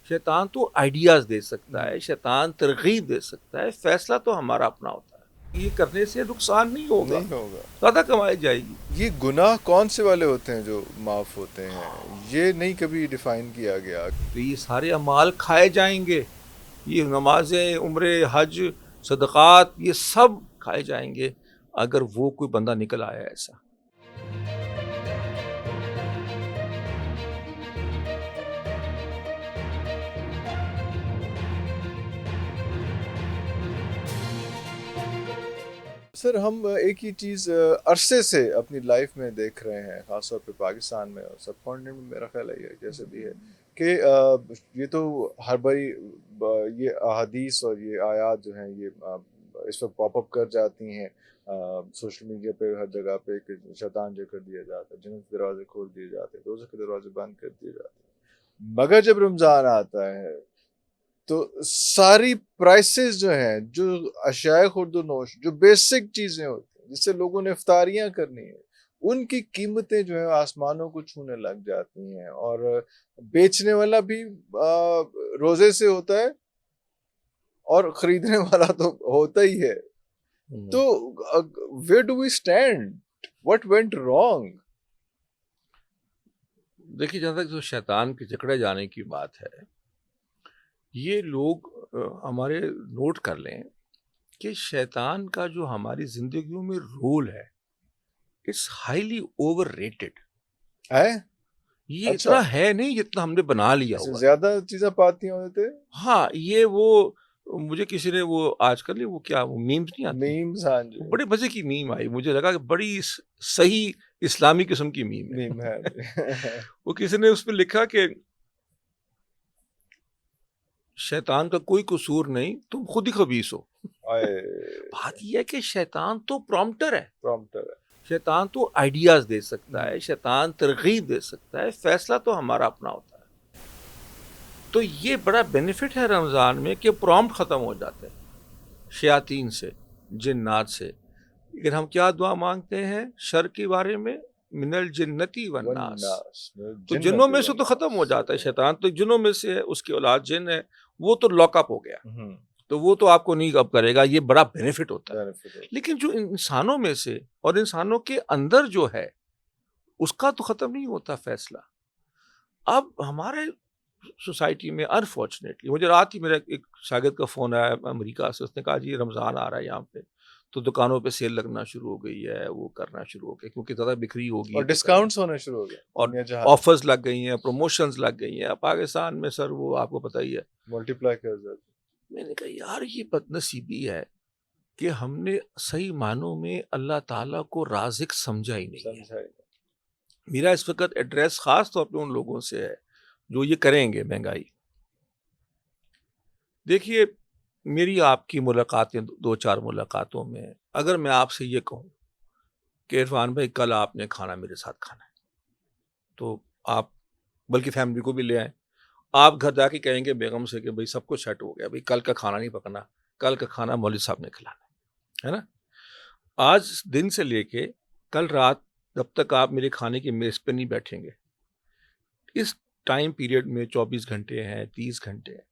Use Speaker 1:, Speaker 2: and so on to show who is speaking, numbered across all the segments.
Speaker 1: شیطان تو ideas they سکتا ہے، شیطان ترغیب دے سکتا ہے، فیصلہ تو ہمارا اپنا ہوتا ہے. یہ کرنے سے نقصان نہیں ہوگا، زیادہ کمائی جائے گی.
Speaker 2: یہ گناہ کون سے والے ہوتے ہیں جو معاف ہوتے ہیں؟ یہ نہیں کبھی ڈیفائن کیا گیا.
Speaker 1: تو یہ سارے اعمال کھائے جائیں گے، یہ نمازیں، عمرے، حج، صدقات، یہ سب کھائے جائیں گے اگر وہ کوئی بندہ نکل آیا ایسا.
Speaker 2: سر، ہم ایک ہی چیز عرصے سے اپنی لائف میں دیکھ رہے ہیں، خاص طور پہ پاکستان میں اور سب کانٹیننٹ میں، میرا خیال ہے جیسے بھی ہے کہ یہ تو ہر باری یہ احادیث اور یہ آیات جو ہیں یہ اس وقت پاپ اپ کر جاتی ہیں سوشل میڈیا پہ، ہر جگہ پہ، کہ شیطان جو کر دیا جاتا ہے، جنت کے دروازے کھول دیے جاتے ہیں، دوزخ کے دروازے بند کر دیے جاتے ہیں. مگر جب رمضان آتا ہے تو ساری پرائسز جو ہیں، جو اشیاء خورد و نوش، جو بیسک چیزیں ہوتی ہیں جس سے لوگوں نے افطاریاں کرنی ہیں، ان کی قیمتیں جو ہیں آسمانوں کو چھونے لگ جاتی ہیں. اور بیچنے والا بھی روزے سے ہوتا ہے اور خریدنے والا تو ہوتا ہی ہے. تو where do we stand? What went wrong?
Speaker 1: دیکھیے، جہاں تک جو شیطان کے جکڑے جانے کی بات ہے، یہ لوگ ہمارے نوٹ کر لیں کہ شیطان کا جو ہماری زندگیوں میں رول ہے، اٹس ہائیلی اوور ریٹڈ.
Speaker 2: ہے
Speaker 1: یہ اتنا ہے نہیں جتنا ہم نے بنا لیا ہوا.
Speaker 2: زیادہ چیزیں پاتی ہوتے.
Speaker 1: ہاں، یہ وہ مجھے کسی نے وہ آج کل وہ کیا وہ میمز نہیں آتی،
Speaker 2: میمز، ہاں جی،
Speaker 1: بڑے مزے کی میم آئی، مجھے لگا کہ بڑی صحیح اسلامی قسم کی میم ہے. وہ کسی نے اس پہ لکھا کہ شیطان کا کوئی قصور نہیں، تم خود ہی خبیث ہو. بات یہ ہے کہ شیطان تو پرومپٹر ہے، شیطان تو آئیڈیاز دے سکتا ہے، شیطان ترغیب دے سکتا ہے، فیصلہ تو ہمارا اپنا ہوتا ہے. تو یہ بڑا بینیفٹ ہے رمضان میں کہ پرومپٹ ختم ہو جاتے ہیں شیاطین سے، جنات سے. لیکن ہم کیا دعا مانگتے ہیں شر کے بارے میں؟ من الجنتی والناس. تو جنوں میں سے تو ختم ہو جاتا ہے شیطان، تو جنوں میں سے ہے، اس کی اولاد جن ہے، وہ تو لاک اپ ہو گیا، تو وہ تو آپ کو نہیں اب کرے گا. یہ بڑا بینیفٹ ہوتا ہے. لیکن جو انسانوں میں سے اور انسانوں کے اندر جو ہے، اس کا تو ختم نہیں ہوتا فیصلہ. اب ہمارے سوسائٹی میں انفارچونیٹلی، مجھے رات ہی میرا ایک شاگرد کا فون آیا امریکہ سے، اس نے کہا جی رمضان آ رہا ہے یہاں پہ، تو دکانوں پہ سیل لگنا شروع ہو گئی ہے، وہ کرنا شروع ہو گیا کیونکہ زیادہ بکری ہوگی
Speaker 2: اور ڈسکاؤنٹس ہونا شروع ہو گئے
Speaker 1: اور آفرز لگ گئی ہیں، پروموشنز لگ گئی ہیں. پاکستان میں سر وہ آپ کو پتہ ہی ہے
Speaker 2: ملٹی پلائی کر جاتے.
Speaker 1: میں نے کہا یار یہ بد نصیبی ہے کہ ہم نے صحیح معنوں میں اللہ تعالیٰ کو رازق سمجھا ہی نہیں ہے. میرا اس وقت ایڈریس خاص طور پہ ان لوگوں سے ہے جو یہ کریں گے مہنگائی. دیکھیے، میری آپ کی ملاقاتیں 2-4 ملاقاتوں میں اگر میں آپ سے یہ کہوں کہ عرفان بھائی کل آپ نے کھانا میرے ساتھ کھانا ہے، تو آپ بلکہ فیملی کو بھی لے آئیں، آپ گھر جا کے کہیں گے بیگم سے کہ بھائی سب کچھ سیٹ ہو گیا، بھائی کل کا کھانا نہیں پکنا، کل کا کھانا مولوی صاحب نے کھلانا ہے نا. آج دن سے لے کے کل رات جب تک آپ میرے کھانے کی میز پہ نہیں بیٹھیں گے، اس ٹائم پیریڈ میں 24 گھنٹے ہیں، 30 گھنٹے ہیں،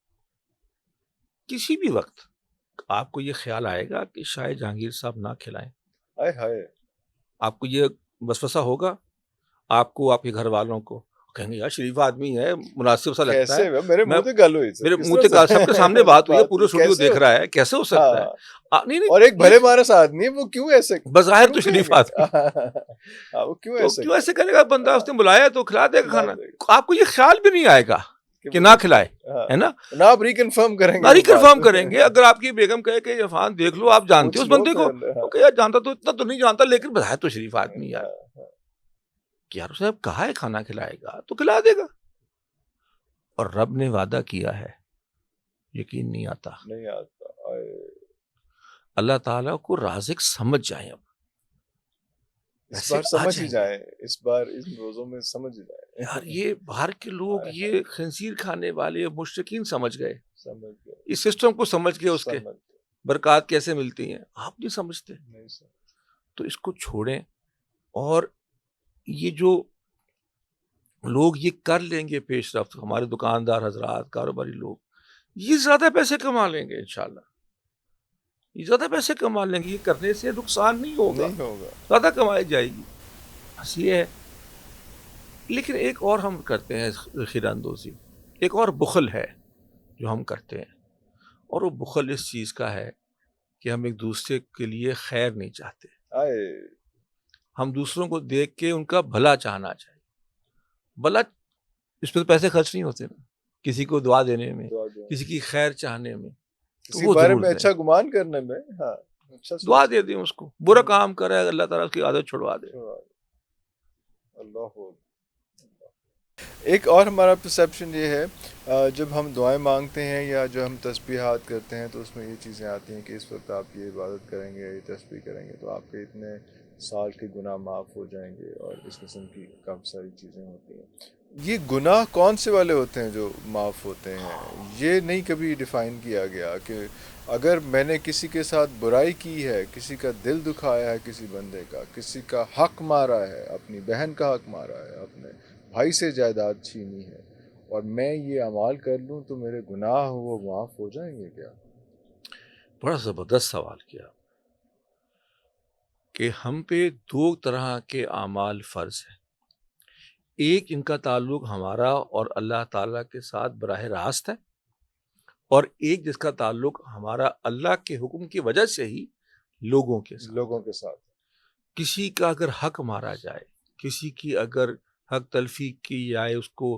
Speaker 1: کسی بھی وقت آپ کو یہ خیال آئے گا کہ شاید جہانگیر صاحب نہ کھلائیں. آپ کو یہ وسوسہ ہوگا، آپ کو، آپ کے گھر والوں کو کہیں گے یار شریف آدمی ہے، مناسب سا لگتا ہے.
Speaker 2: میرے منہ سے گل ہوئی،
Speaker 1: میرے منہ سے گل سب کے سامنے بات ہوئی ہے، پورے اسٹوڈیو دیکھ رہا ہے، کیسے ہو سکتا ہے؟ نہیں،
Speaker 2: اور ایک بھلے مارس آدمی وہ کیوں ایسے
Speaker 1: بظاہر تو شریف آدمی
Speaker 2: وہ کیوں
Speaker 1: ایسے کرے گا؟ بندہ اس نے بلایا تو کھلا دے گا کھانا. آپ کو یہ خیال بھی نہیں آئے گا کہ نہ کھلائے، ہے نا.
Speaker 2: نہ آپ ریکنفرم کریں گے.
Speaker 1: اگر آپ کی بیگم کہے کہ عرفان دیکھ لو، آپ جانتے ہو اس بندے کو، کہ یار جانتا تو اتنا تو نہیں جانتا، لیکن بظاہر تو شریف آدمی یار، کہ یار صاحب کہا ہے کھانا کھلائے گا تو کھلا دے گا. اور رب نے وعدہ کیا ہے، یقین نہیں آتا. اللہ تعالیٰ کو رازق سمجھ جائیں. اب
Speaker 2: اس بار سمجھ ہی جائیں، اس بار ان روزوں میں سمجھ ہی جائیں.
Speaker 1: یار یہ باہر کے لوگ یہ خنزیر کھانے والے مشرکین سمجھ گئے، اس سسٹم کو سمجھ گئے، اس کے برکات کیسے ملتی ہیں، آپ نہیں سمجھتے. تو اس کو چھوڑیں. اور یہ جو لوگ یہ کر لیں گے پیش رفت، ہمارے دکاندار حضرات، کاروباری لوگ یہ زیادہ پیسے کما لیں گے انشاءاللہ، یہ زیادہ پیسے کما لیں گے، یہ کرنے سے نقصان نہیں ہوگا، زیادہ کمائی جائے گی، بس یہ ہے۔ لیکن ایک اور ہم کرتے ہیں خیرہ اندوزی، ایک اور بخل ہے جو ہم کرتے ہیں، اور وہ بخل اس چیز کا ہے کہ ہم ایک دوسرے کے لیے خیر نہیں چاہتے، ہم دوسروں کو دیکھ کے ان کا بھلا چاہنا چاہیے۔ بھلا اس پہ تو پیسے خرچ نہیں ہوتے نا، کسی کو دعا دینے میں، کسی کی خیر چاہنے میں،
Speaker 2: کسی بارے میں اچھا گمان کرنے میں، ہاں
Speaker 1: دعا دے دیں اس کو، برا کام کرے اللہ تعالیٰ اس کی عادت چھڑوا دے۔
Speaker 2: اللہ ایک اور ہمارا پرسیپشن یہ ہے، جب ہم دعائیں مانگتے ہیں یا جو ہم تسبیحات کرتے ہیں تو اس میں یہ چیزیں آتی ہیں کہ اس وقت آپ یہ عبادت کریں گے، یہ تسبیح کریں گے تو آپ کے اتنے سال کے گناہ معاف ہو جائیں گے، اور اس قسم کی کافی ساری چیزیں ہوتی ہیں۔ یہ گناہ کون سے والے ہوتے ہیں جو معاف ہوتے ہیں؟ یہ نہیں کبھی ڈیفائن کیا گیا کہ اگر میں نے کسی کے ساتھ برائی کی ہے، کسی کا دل دکھایا ہے، کسی بندے کا، کسی کا حق مارا ہے، اپنی بہن کا حق مارا ہے، اپنے بھائی سے جائیداد چھینی ہے، اور میں یہ اعمال کر لوں تو میرے گناہ وہ معاف ہو جائیں گے کیا؟
Speaker 1: بڑا زبردست سوال کیا کہ ہم پہ دو طرح کے اعمال فرض ہیں، ایک ان کا تعلق ہمارا اور اللہ تعالیٰ کے ساتھ براہ راست ہے، اور ایک جس کا تعلق ہمارا اللہ کے حکم کی وجہ سے ہی لوگوں کے ساتھ۔ کسی کا اگر حق مارا جائے، کسی کی اگر حق تلفی کی جائے، اس کو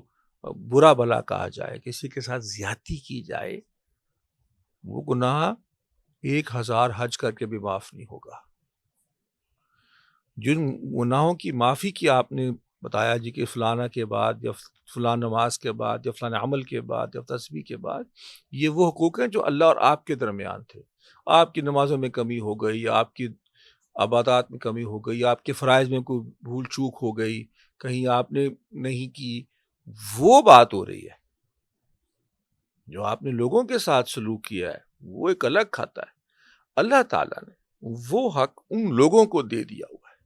Speaker 1: برا بھلا کہا جائے، کسی کے ساتھ زیادتی کی جائے، وہ گناہ 1000 حج کر کے بھی معاف نہیں ہوگا۔ جن گناہوں کی معافی کی آپ نے بتایا جی کہ فلانا کے بعد یا فلان نماز کے بعد یا فلان عمل کے بعد یا تسبیح کے بعد، یہ وہ حقوق ہیں جو اللہ اور آپ کے درمیان تھے۔ آپ کی نمازوں میں کمی ہو گئی، آپ کی عبادات میں کمی ہو گئی، آپ کے فرائض میں کوئی بھول چوک ہو گئی، کہیں آپ نے نہیں کی، وہ بات ہو رہی ہے۔ جو آپ نے لوگوں کے ساتھ سلوک کیا ہے وہ ایک الگ کھاتا ہے، اللہ تعالیٰ نے وہ حق ان لوگوں کو دے دیا ہوا ہے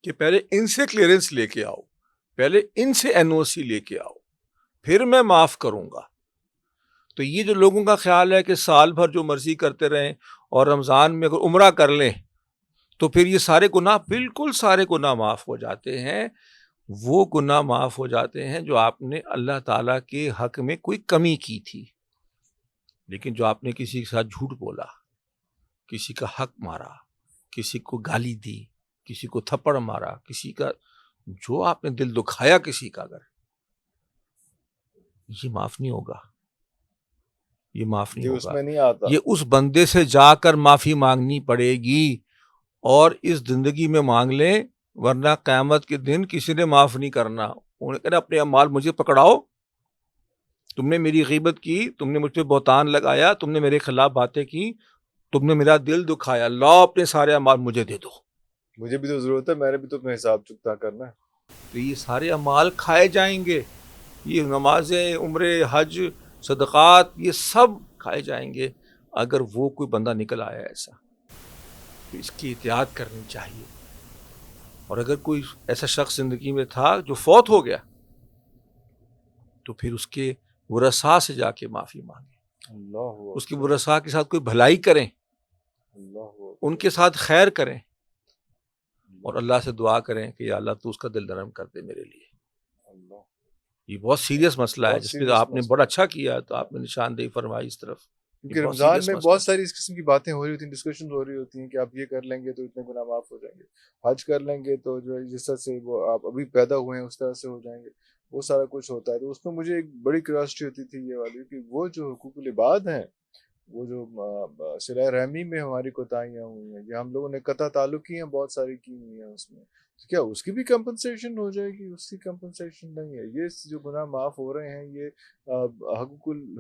Speaker 1: کہ پہلے ان سے کلیئرنس لے کے آؤ، پہلے ان سے این او سی لے کے آؤ، پھر میں معاف کروں گا۔ تو یہ جو لوگوں کا خیال ہے کہ سال بھر جو مرضی کرتے رہیں اور رمضان میں اگر عمرہ کر لیں تو پھر یہ سارے گناہ، بالکل سارے گناہ معاف ہو جاتے ہیں۔ وہ گناہ معاف ہو جاتے ہیں جو آپ نے اللہ تعالیٰ کے حق میں کوئی کمی کی تھی، لیکن جو آپ نے کسی کے ساتھ جھوٹ بولا، کسی کا حق مارا، کسی کو گالی دی، کسی کو تھپڑ مارا، کسی کا جو آپ نے دل دکھایا کسی کا، اگر یہ معاف نہیں ہوگا، یہ معاف نہیں ہوگا،
Speaker 2: نہیں آتا، یہ
Speaker 1: اس بندے سے جا کر معافی مانگنی پڑے گی، اور اس زندگی میں مانگ لیں، ورنہ قیامت کے دن کسی نے معاف نہیں کرنا۔ انہوں نے کہا اپنے اعمال مجھے پکڑاؤ، تم نے میری غیبت کی، تم نے مجھ پہ بہتان لگایا، تم نے میرے خلاف باتیں کی، تم نے میرا دل دکھایا، لاؤ اپنے سارے اعمال مجھے دے دو،
Speaker 2: مجھے بھی تو ضرورت ہے، میں نے بھی تو اپنا حساب چکتا کرنا ہے۔
Speaker 1: تو یہ سارے اعمال کھائے جائیں گے، یہ نمازیں، عمرے، حج، صدقات، یہ سب کھائے جائیں گے اگر وہ کوئی بندہ نکل آیا ایسا، تو اس کی احتیاط کرنی چاہیے۔ اور اگر کوئی ایسا شخص زندگی میں تھا جو فوت ہو گیا تو پھر اس کے ورثاء سے جا کے معافی مانگیں، اس کی ورثاء کے ساتھ کوئی بھلائی کریں، ان کے ساتھ خیر کریں، اور اللہ سے دعا کریں کہ یا اللہ تو اس کا دل نرم کر دے میرے لیے۔ یہ بہت سیریس مسئلہ ہے، جس پہ آپ نے بڑا اچھا کیا، تو آپ نے نشاندہی فرمائی اس طرف،
Speaker 2: کیونکہ رمضان میں بہت ساری اس قسم کی باتیں ہو رہی ہوتی ہیں، ڈسکشن ہو رہی ہوتی ہیں کہ آپ یہ کر لیں گے تو اتنے گناہ معاف ہو جائیں گے، حج کر لیں گے تو جو جس طرح سے وہ آپ ابھی پیدا ہوئے ہیں اس طرح سے ہو جائیں گے، وہ سارا کچھ ہوتا ہے۔ تو اس میں مجھے ایک بڑی کیوریوسٹی ہوتی تھی یہ والی کہ وہ جو حقوق العباد ہیں، وہ جو صلہ رحمی میں ہماری کوتاہیاں ہوئی ہیں، یا ہم لوگوں نے قطع تعلقیاں بہت ساری کی ہوئی ہیں اس میں، تو کیا اس کی بھی کمپنسیشن ہو جائے گی؟ اس کی کمپنسیشن نہیں ہے۔ یہ جو گناہ معاف ہو رہے ہیں یہ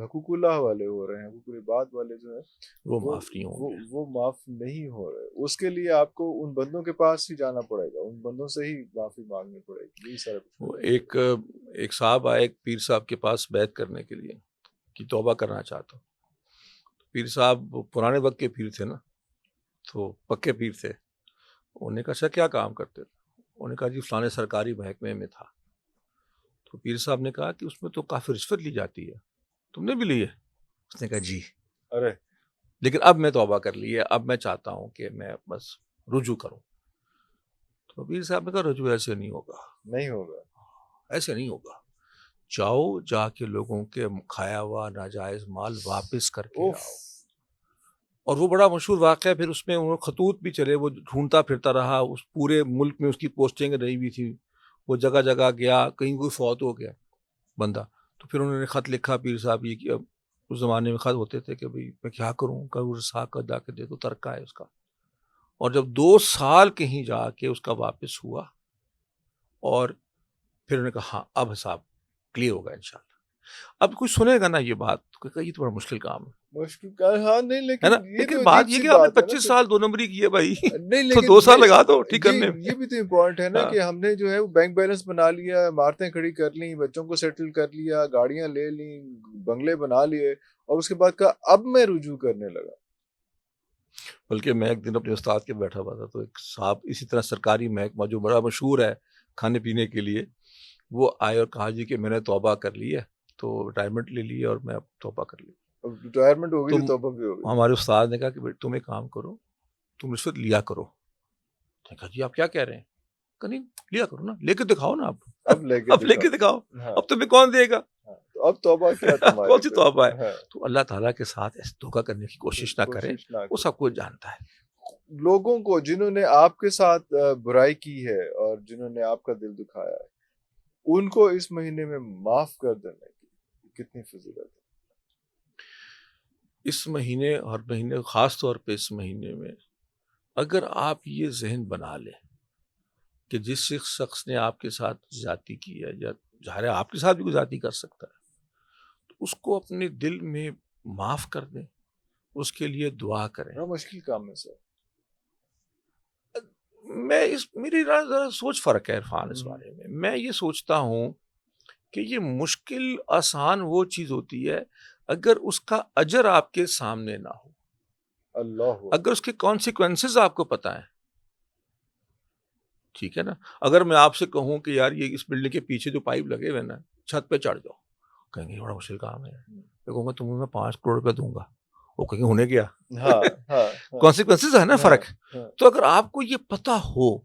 Speaker 2: حقوق اللہ والے ہو رہے ہیں، حقوق العباد والے جو ہے
Speaker 1: وہ معاف نہیں ہوں گے،
Speaker 2: وہ معاف نہیں ہو رہے۔ اس کے لیے آپ کو ان بندوں کے پاس ہی جانا پڑے گا، ان بندوں سے ہی معافی مانگنی پڑے گی۔ یہی سارا
Speaker 1: ایک صاحب آئے ایک پیر صاحب کے پاس بیعت کرنے کے لیے کہ توبہ کرنا چاہتا ہوں۔ پیر صاحب پرانے وقت کے پیر تھے نا، تو پکے پیر تھے۔ انہوں نے کہا اچھا کیا کام کرتے تھے؟ انہوں نے کہا جی فلانے سرکاری محکمے میں تھا۔ تو پیر صاحب نے کہا کہ اس میں تو کافی رشوت لی جاتی ہے، تم نے بھی لی ہے؟ اس نے کہا جی،
Speaker 2: ارے
Speaker 1: لیکن اب میں توبہ کر لی ہے، اب میں چاہتا ہوں کہ میں بس رجوع کروں. تو پیر صاحب نے کہا رجوع ایسے نہیں ہوگا،
Speaker 2: نہیں ہوگا.
Speaker 1: ایسے نہیں ہوگا، جاؤ جا کے لوگوں کے کھایا ہوا ناجائز مال واپس کر کے
Speaker 2: اوف.
Speaker 1: آؤ. اور وہ بڑا مشہور واقعہ ہے، پھر اس میں انہوں خطوط بھی چلے، وہ ڈھونڈتا پھرتا رہا، اس پورے ملک میں اس کی پوسٹنگ رہی ہوئی تھی، وہ جگہ جگہ گیا، کہیں کوئی فوت ہو گیا بندہ، تو پھر انہوں نے خط لکھا پیر صاحب یہ کہ اب اس زمانے میں خط ہوتے تھے کہ بھئی میں کیا کروں، کہ رسا کر جا کے دے دو، ترکہ ہے اس کا. اور جب 2 سال کہیں جا کے اس کا واپس ہوا، اور پھر انہوں نے کہا ہاں اب حساب کلیئر ہوگا انشاءاللہ. اب کوئی سنے گا نا یہ بات تو کہے گا یہ تو بڑا مشکل کام ہے،
Speaker 2: مشکل کا ہاں نہیں،
Speaker 1: ہے
Speaker 2: لیکن
Speaker 1: نا.
Speaker 2: یہ
Speaker 1: لیکن
Speaker 2: تو
Speaker 1: بات
Speaker 2: عجیب
Speaker 1: یہ
Speaker 2: سی
Speaker 1: کہ آپ نے
Speaker 2: بات ہے نا
Speaker 1: 25 سال 2 نمبری کی ہے بھائی،
Speaker 2: نہیں
Speaker 1: تو
Speaker 2: لیکن
Speaker 1: 2 سال لگا دو ٹھیک کرنے میں.
Speaker 2: یہ بھی تو امپورٹنٹ ہے نا
Speaker 1: ہاں.
Speaker 2: کہ ہم نے جو ہے وہ بینک بیلنس بنا لیا، عمارتیں کھڑی کر لیں، بچوں کو سیٹل کر لیا، گاڑیاں لے لیں، بنگلے بنا لیے، اور اس کے بعد کہا اب میں رجوع کرنے لگا.
Speaker 1: بلکہ میں ایک دن اپنے استاد کے بیٹھا ہوا تھا، تو ایک صاحب اسی طرح سرکاری محکمہ جو بڑا مشہور ہے کھانے پینے کے لیے، وہ آئے اور کہا جی کہ میں نے توبہ کر لی ہے، تو ریٹائرمنٹ لے لی ہے اور میں اب توبہ کر لی.
Speaker 2: ریٹائرمنٹ ہو گئی
Speaker 1: تم
Speaker 2: تو توبہ بھی ہو گئی.
Speaker 1: ہمارے استاد نے کہا کہ تم ایک کام کرو، تم رشوت لیا کرو. میں نے کہا جی آپ کیا کہہ رہے ہیں؟ کہ نہیں لیا کرو نا، لے کے دکھاؤ نا، آپ
Speaker 2: اب لے
Speaker 1: اب لے کے دکھاؤ،
Speaker 2: ہاں
Speaker 1: اب تمہیں کون دے گا؟
Speaker 2: تو اب توبہ کیا تمہاری
Speaker 1: کون سی
Speaker 2: پھر؟
Speaker 1: توبہ ہے؟
Speaker 2: ہاں،
Speaker 1: تو اللہ تعالیٰ کے ساتھ ایسے دھوکہ کرنے کی کوشش نہ کرے،
Speaker 2: کوشش نہ
Speaker 1: وہ
Speaker 2: کرے.
Speaker 1: سب کچھ جانتا ہے.
Speaker 2: لوگوں کو جنہوں نے آپ کے ساتھ برائی کی ہے اور جنہوں نے آپ کا دل دکھایا ہے، ان کو اس مہینے میں معاف کر دینے کی کتنی فضیلت ہے.
Speaker 1: اس مہینے، ہر مہینے، خاص طور پہ اس مہینے میں اگر آپ یہ ذہن بنا لیں کہ جس شخص نے آپ کے ساتھ زیادتی کی ہے، یا ظاہر ہے آپ کے ساتھ بھی کوئی زیادتی کر سکتا ہے، تو اس کو اپنے دل میں معاف کر دیں، اس کے لیے دعا کریں.
Speaker 2: بڑا مشکل کام ہے سر.
Speaker 1: میری ذرا سوچ فرق ہے عرفان اس بارے میں. میں یہ سوچتا ہوں کہ یہ مشکل آسان وہ چیز ہوتی ہے اگر اس کا اجر آپ کے سامنے نہ ہو،
Speaker 2: اللہ
Speaker 1: اگر اس کے کانسیکوینسز آپ کو پتہ ہیں. ٹھیک ہے نا، اگر میں آپ سے کہوں کہ یار یہ اس بلڈنگ کے پیچھے جو پائپ لگے ہوئے نا چھت پہ چڑھ جاؤ، کہیں گے بڑا مشکل کام ہے. میں کہوں گا تمہیں میں 5 کروڑ روپے دوں گا، وہ کہیں گے ہونے گیا. کانسیکوینسز ہے نا فرق. تو اگر آپ کو یہ پتہ ہو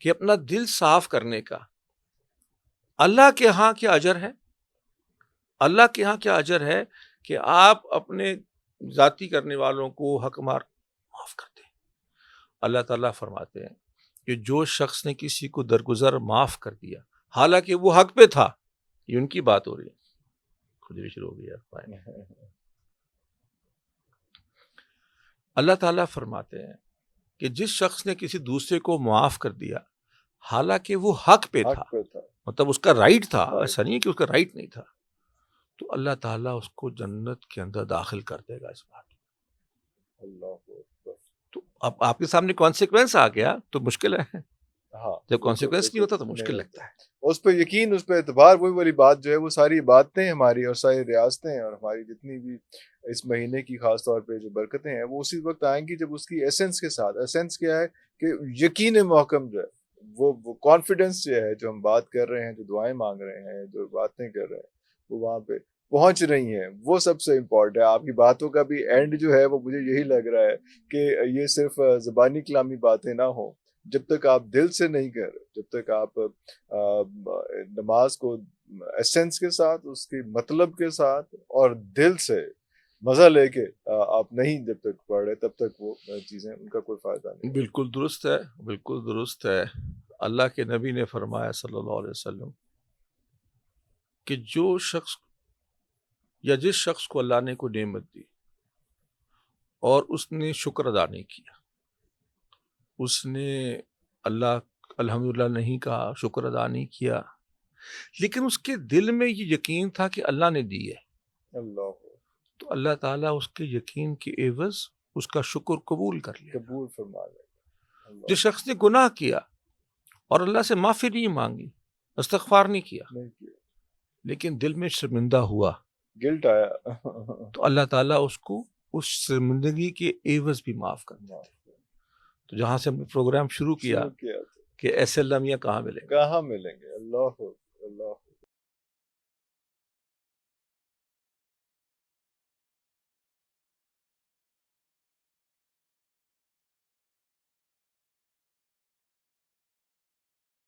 Speaker 1: کہ اپنا دل صاف کرنے کا اللہ کے ہاں کیا اجر ہے، اللہ کے ہاں کیا اجر ہے کہ آپ اپنے ذاتی کرنے والوں کو حق مار معاف کرتے ہیں. اللہ تعالیٰ فرماتے ہیں کہ جو شخص نے کسی کو درگزر معاف کر دیا حالانکہ وہ حق پہ تھا، یہ ان کی بات ہو رہی ہے. خود ہی شروع ہو گیا. اللہ تعالیٰ فرماتے ہیں کہ جس شخص نے کسی دوسرے کو معاف کر دیا حالانکہ وہ حق پہ تھا، مطلب اس کا رائٹ تھا، ایسا نہیں ہے کہ اس کا رائٹ نہیں تھا، تو اللہ تعالیٰ اس کو جنت کے اندر داخل کر دے گا. اس بات تو اب آپ کے سامنے کانسیکوینس آ گیا تو مشکل ہے. جب کانسیکوینس نہیں ہوتا تو مشکل لگتا ہے.
Speaker 2: اس پہ یقین، اس پہ اعتبار، وہی والی بات جو ہے وہ ساری عبادتیں ہماری اور ساری ریاستیں اور ہماری جتنی بھی اس مہینے کی خاص طور پہ جو برکتیں ہیں وہ اسی وقت آئیں گی جب اس کی ایسنس کے ساتھ. ایسنس کیا ہے کہ یقین محکم جو ہے، وہ کانفیڈنس جو ہے، جو ہم بات کر رہے ہیں، جو دعائیں مانگ رہے ہیں، جو باتیں کر رہے ہیں، وہ وہاں پہ پہنچ رہی ہیں. وہ سب سے امپورٹنٹ ہے. آپ کی باتوں کا بھی اینڈ جو ہے وہ مجھے یہی لگ رہا ہے کہ یہ صرف زبانی کلامی باتیں نہ ہوں. جب تک آپ دل سے نہیں کر رہے، جب تک آپ نماز کو ایسنس کے ساتھ، اس کے مطلب کے ساتھ اور دل سے مزہ لے کے آپ نہیں جب تک پڑھ رہے، تب تک وہ چیزیں ان کا کوئی فائدہ نہیں.
Speaker 1: بالکل درست ہے، بالکل درست ہے. اللہ کے نبی نے فرمایا صلی اللہ علیہ وسلم کہ جو شخص یا جس شخص کو اللہ نے کوئی نعمت دی اور اس نے شکر ادا نہیں کیا، اس نے اللہ الحمدللہ نہیں کہا، شکر ادا نہیں کیا، لیکن اس کے دل میں یہ یقین تھا کہ اللہ نے دی ہے،
Speaker 2: اللہ
Speaker 1: تو اللہ تعالیٰ اس کے یقین کی عوض اس کا شکر قبول کر لیا.
Speaker 2: قبول فرما لے.
Speaker 1: جس شخص نے گناہ کیا اور اللہ سے معافی نہیں مانگی، استغفار نہیں کیا، لیکن دل میں شرمندہ ہوا،
Speaker 2: گلٹ آیا،
Speaker 1: تو اللہ تعالیٰ اس کو اس شرمندگی کے عوض بھی معاف کر دیتے. تو جہاں سے ہم نے پروگرام شروع کیا کہ ایسے لمحے کہاں ملیں گے.
Speaker 2: اللہ اللہ